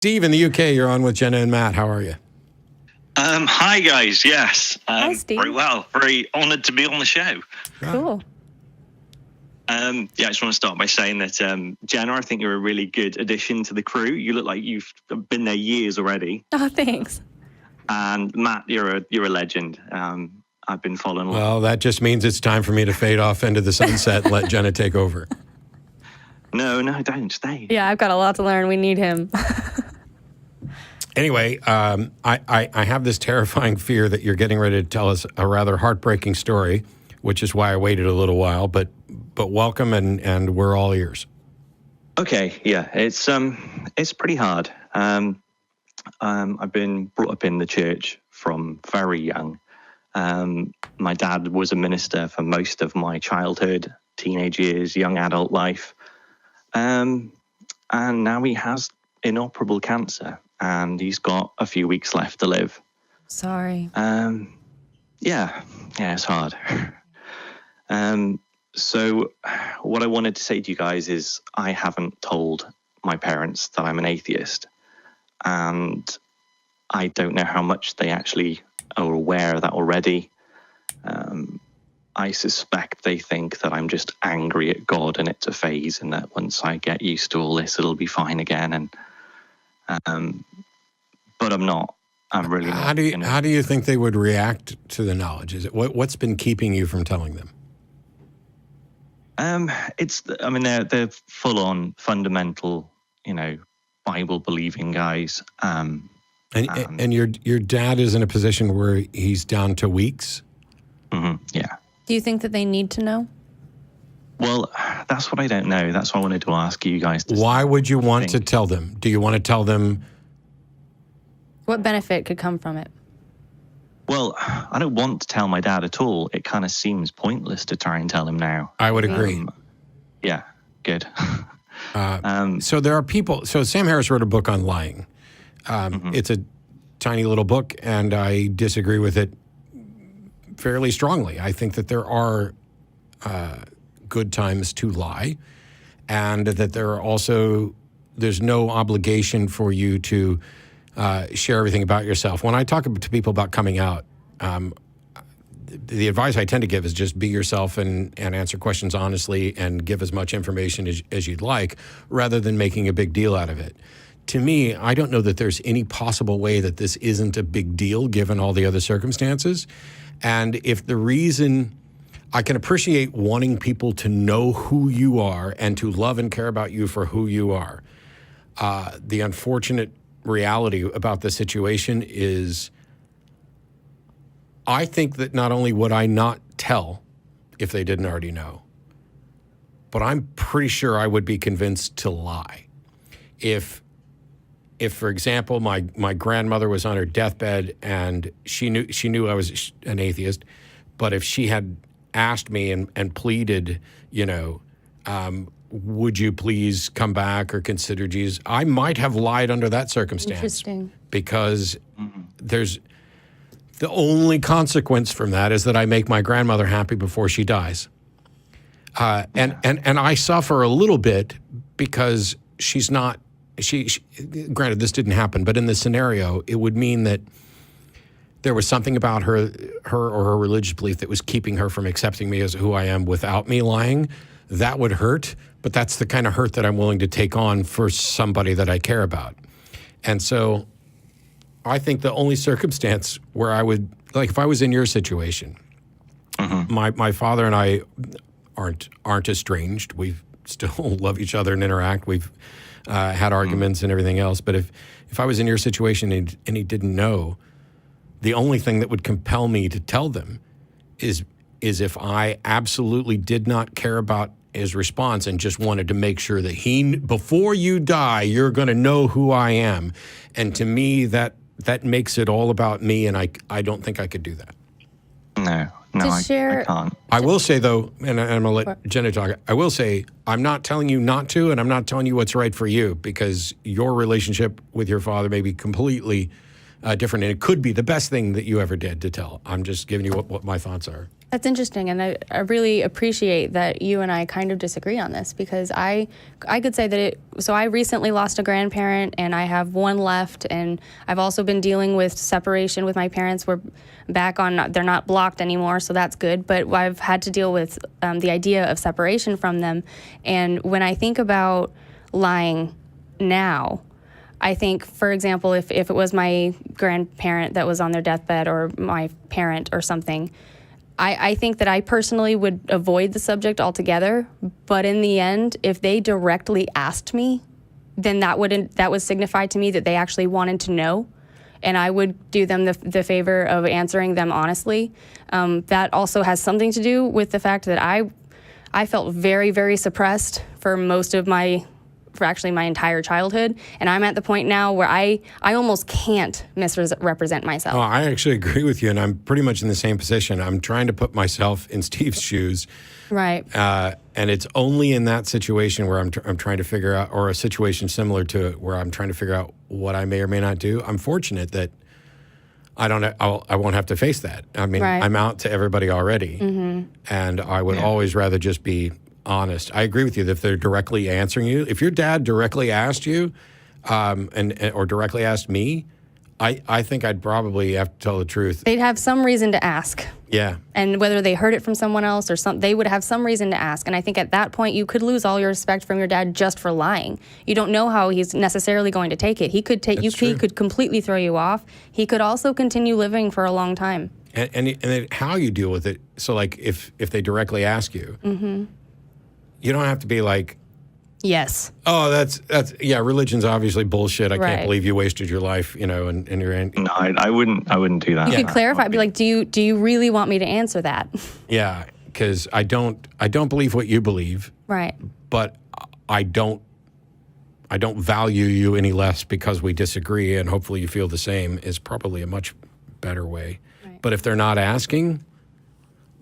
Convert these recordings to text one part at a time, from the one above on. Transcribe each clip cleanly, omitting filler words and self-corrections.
Steve in the UK, you're on with Jenna and Matt. How are you? Hi, guys. Yes. Hi, Steve. Very well. Very honoured to be on the show. Cool. I just want to start by saying that, Jenna, I think you're a really good addition to the crew. You look like you've been there years already. Oh, thanks. And Matt, you're a legend. I've been following along. Well, that just means it's time for me to fade off into the sunset and let Jenna take over. No, don't stay. Yeah, I've got a lot to learn. We need him. Anyway, I have this terrifying fear that you're getting ready to tell us a rather heartbreaking story, which is why I waited a little while. But welcome, and we're all ears. Okay, yeah, it's pretty hard. I've been brought up in the church from very young. My dad was a minister for most of my childhood, teenage years, young adult life, and now he has inoperable cancer, and he's got a few weeks left to live. Sorry. Yeah, it's hard. So what I wanted to say to you guys is I haven't told my parents that I'm an atheist, and I don't know how much they actually are aware of that already. I suspect they think that I'm just angry at God and it's a phase, and that once I get used to all this, it'll be fine again. And but I'm not. I'm really not. How do you think they would react to the knowledge? Is it what's been keeping you from telling them? They're full on fundamental, Bible believing guys. And your dad is in a position where he's down to weeks? Mm-hmm, yeah. Do you think that they need to know? Well, that's what I don't know. That's why I wanted to ask you guys. Why would you want to tell them? Do you want to tell them? What benefit could come from it? Well, I don't want to tell my dad at all. It kind of seems pointless to try and tell him now. I would agree. Yeah, good. So there are people. So Sam Harris wrote a book on lying. It's a tiny little book, and I disagree with it fairly strongly. I think that there are good times to lie, and that there are also, there's no obligation for you to share everything about yourself. When I talk to people about coming out, the advice I tend to give is just be yourself and answer questions honestly and give as much information as you'd like, rather than making a big deal out of it. To me, I don't know that there's any possible way that this isn't a big deal given all the other circumstances. And if the reason, I can appreciate wanting people to know who you are and to love and care about you for who you are. The unfortunate reality about the situation is, I think that not only would I not tell if they didn't already know, but I'm pretty sure I would be convinced to lie. If for example, my grandmother was on her deathbed and she knew I was an atheist, but if she had asked me and pleaded, would you please come back or consider Jesus, I might have lied under that circumstance. Interesting. Because there's the only consequence from that is that I make my grandmother happy before she dies. And I suffer a little bit because she's not, she granted this didn't happen, but in this scenario, it would mean that there was something about her or her religious belief that was keeping her from accepting me as who I am without me lying. That would hurt, but that's the kind of hurt that I'm willing to take on for somebody that I care about. And so I think the only circumstance where I would, like if I was in your situation, my father and I aren't estranged. We still love each other and interact. We've had arguments and everything else. But if I was in your situation and he didn't know, the only thing that would compel me to tell them is if I absolutely did not care about his response and just wanted to make sure that before you die, you're going to know who I am. And to me, that makes it all about me, and I don't think I could do that. No, I can't. I will say, though, and I'm going to let Jenna talk, I will say I'm not telling you not to, and I'm not telling you what's right for you, because your relationship with your father may be completely different, and it could be the best thing that you ever did to tell. I'm just giving you what my thoughts are. That's interesting, and I really appreciate that you and I kind of disagree on this, because I could say that so I recently lost a grandparent, and I have one left, and I've also been dealing with separation with my parents. We're back on, they're not blocked anymore, so that's good, but I've had to deal with the idea of separation from them. And when I think about lying now, I think, for example, if it was my grandparent that was on their deathbed, or my parent or something, I think that I personally would avoid the subject altogether. But in the end, if they directly asked me, then that would signify to me that they actually wanted to know, and I would do them the favor of answering them honestly. That also has something to do with the fact that I felt very, very suppressed for actually my entire childhood, and I'm at the point now where I almost can't misrepresent myself. Oh, I actually agree with you, and I'm pretty much in the same position. I'm trying to put myself in Steve's shoes. Right. And it's only in that situation where I'm trying to figure out, or a situation similar to it, where I'm trying to figure out what I may or may not do. I'm fortunate that I won't have to face that. I mean, right. I'm out to everybody already, and I would always rather just be honest. I agree with you that if they're directly answering you, if your dad directly asked you, or directly asked me, I think I'd probably have to tell the truth. They'd have some reason to ask. Yeah. And whether they heard it from someone else or they would have some reason to ask. And I think at that point, you could lose all your respect from your dad just for lying. You don't know how he's necessarily going to take it. He could he could completely throw you off. He could also continue living for a long time. And then how you deal with it. So, like, if they directly ask you, you don't have to be like, yes. Oh, that's religion's obviously bullshit. I Right. can't believe you wasted your life, and you're in. No, I wouldn't do that. You could clarify, be like, do you really want me to answer that? Yeah, because I don't believe what you believe. Right. But I don't value you any less because we disagree, and hopefully you feel the same is probably a much better way. Right. But if they're not asking,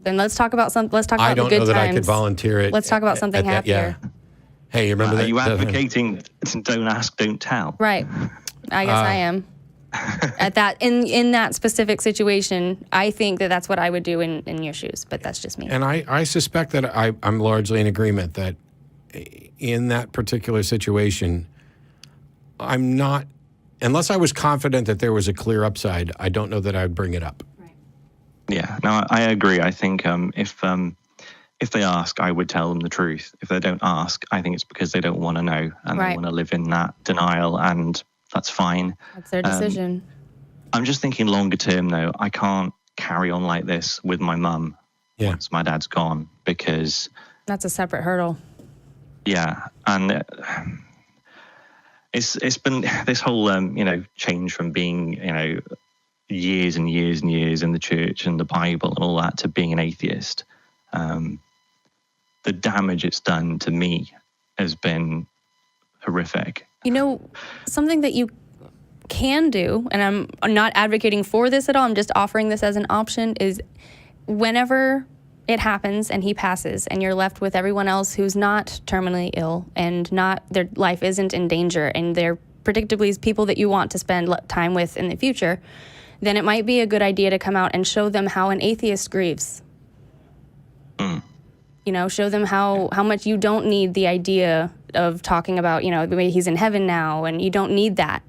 then let's talk about the good times. I don't know that I could volunteer it. Let's talk about something happier. Yeah. Hey, you remember that? Are you advocating don't ask, don't tell? Right. I guess I am. At that in that specific situation, I think that's what I would do in your shoes, but that's just me. And I suspect that I'm largely in agreement that in that particular situation, I'm not, unless I was confident that there was a clear upside, I don't know that I would bring it up. Right. Yeah, no, I agree. I think if they ask, I would tell them the truth. If they don't ask, I think it's because they don't want to know and Right. they want to live in that denial, and that's fine. That's their decision. I'm just thinking longer term, though. I can't carry on like this with my mum once my dad's gone, because That's a separate hurdle. yeah, and it's been this whole change from being years and years and years in the church and the Bible and all that to being an atheist. The damage it's done to me has been horrific. Something that you can do, and I'm not advocating for this at all, I'm just offering this as an option, is whenever it happens and he passes and you're left with everyone else who's not terminally ill and their life isn't in danger and they're predictably people that you want to spend time with in the future, then it might be a good idea to come out and show them how an atheist grieves. Show them how much you don't need the idea of talking about, the way he's in heaven now, and you don't need that.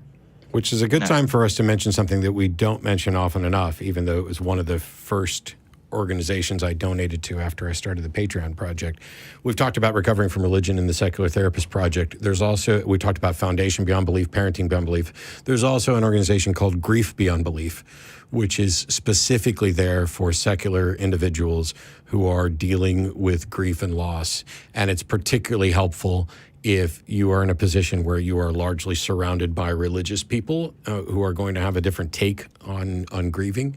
Which is a good time for us to mention something that we don't mention often enough, even though it was one of the first organizations I donated to after I started the Patreon project. We've talked about recovering from religion in the Secular Therapist Project. There's also, we talked about Foundation Beyond Belief, Parenting Beyond Belief. There's also an organization called Grief Beyond Belief, which is specifically there for secular individuals who are dealing with grief and loss. And it's particularly helpful if you are in a position where you are largely surrounded by religious people who are going to have a different take on grieving.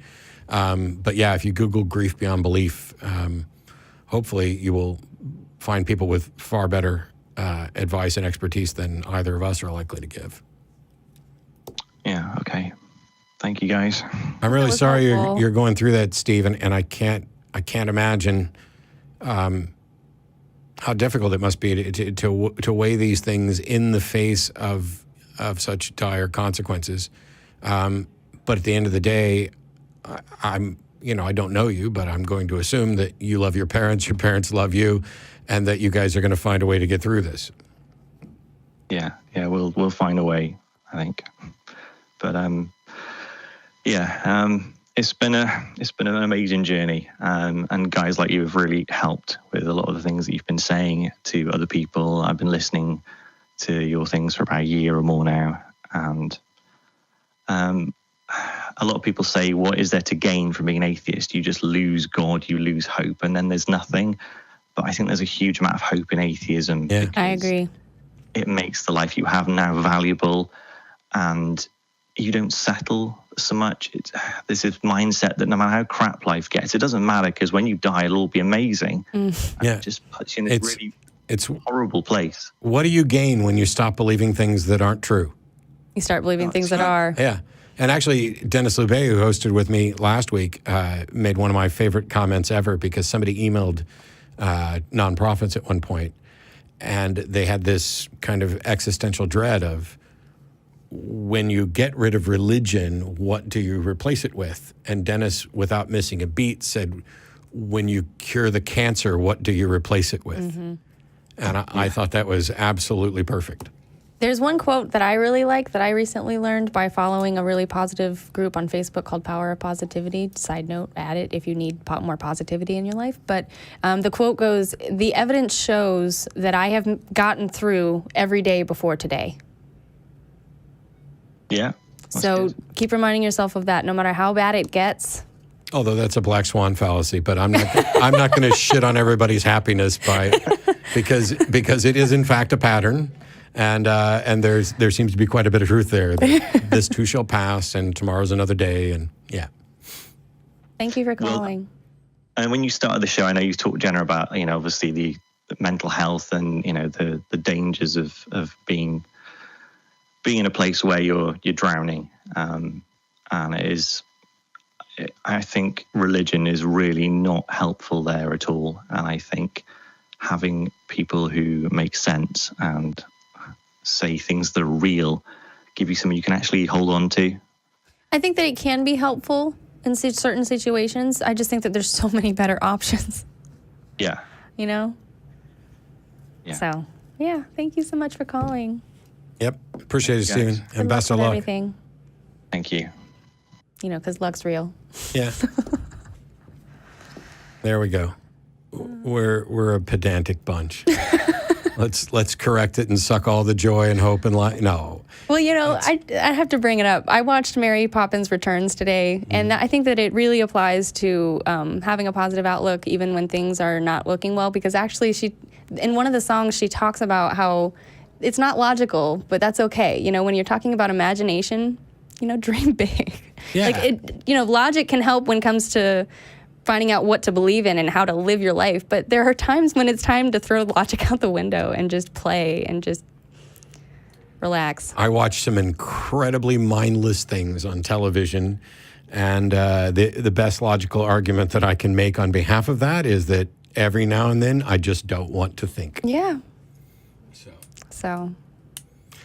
But yeah, if you Google Grief Beyond Belief, hopefully you will find people with far better advice and expertise than either of us are likely to give. Yeah, okay. Thank you, guys. I'm really sorry helpful. you're going through that, Stephen, and I can't imagine how difficult it must be to weigh these things in the face of such dire consequences. But at the end of the day, I'm, I don't know you, but I'm going to assume that you love your parents love you, and that you guys are going to find a way to get through this. Yeah, we'll find a way, I think. But it's been an amazing journey, and guys like you have really helped with a lot of the things that you've been saying to other people. I've been listening to your things for about a year or more now, and a lot of people say, what is there to gain from being an atheist? You just lose God, you lose hope, and then there's nothing. But I think there's a huge amount of hope in atheism. Yeah. I agree. It makes the life you have now valuable, and you don't settle so much. This is mindset that no matter how crap life gets, it doesn't matter, because when you die, it'll all be amazing. Yeah. It just puts you in this it's horrible place. What do you gain when you stop believing things that aren't true? You start believing things that are. Yeah. And actually, Dennis Lubey, who hosted with me last week, made one of my favorite comments ever, because somebody emailed nonprofits at one point, and they had this kind of existential dread of, when you get rid of religion, what do you replace it with? And Dennis, without missing a beat, said, when you cure the cancer, what do you replace it with? Mm-hmm. And I thought that was absolutely perfect. There's one quote that I really like that I recently learned by following a really positive group on Facebook called Power of Positivity. Side note, add it if you need more positivity in your life. But the quote goes, "The evidence shows that I have gotten through every day before today." Yeah. So keep reminding yourself of that, no matter how bad it gets. Although that's a black swan fallacy, but I'm not going to shit on everybody's happiness because it is in fact a pattern. And there seems to be quite a bit of truth there. This too shall pass, and tomorrow's another day, and yeah. Thank you for calling. And when you started the show, I know you talked, Jenna, about obviously the mental health and the dangers of being in a place where you're drowning, and I think religion is really not helpful there at all. And I think having people who make sense and say things that are real, give you something you can actually hold on to. I think that it can be helpful in certain situations. I just think that there's so many better options. Yeah. Yeah. So, yeah, thank you so much for calling. Yep. Appreciate it, Stephen. Good And best of with luck. everything. Thank you. Because luck's real. Yeah. There we go. We're a pedantic bunch. Let's correct it and suck all the joy and hope and light. No. Well, I have to bring it up. I watched Mary Poppins Returns today, and I think that it really applies to having a positive outlook even when things are not looking well, because actually in one of the songs, she talks about how it's not logical, but that's okay. When you're talking about imagination, dream big. Yeah. Logic can help when it comes to finding out what to believe in and how to live your life. But there are times when it's time to throw logic out the window and just play and just relax. I watch some incredibly mindless things on television, and the best logical argument that I can make on behalf of that is that every now and then I just don't want to think. Yeah. So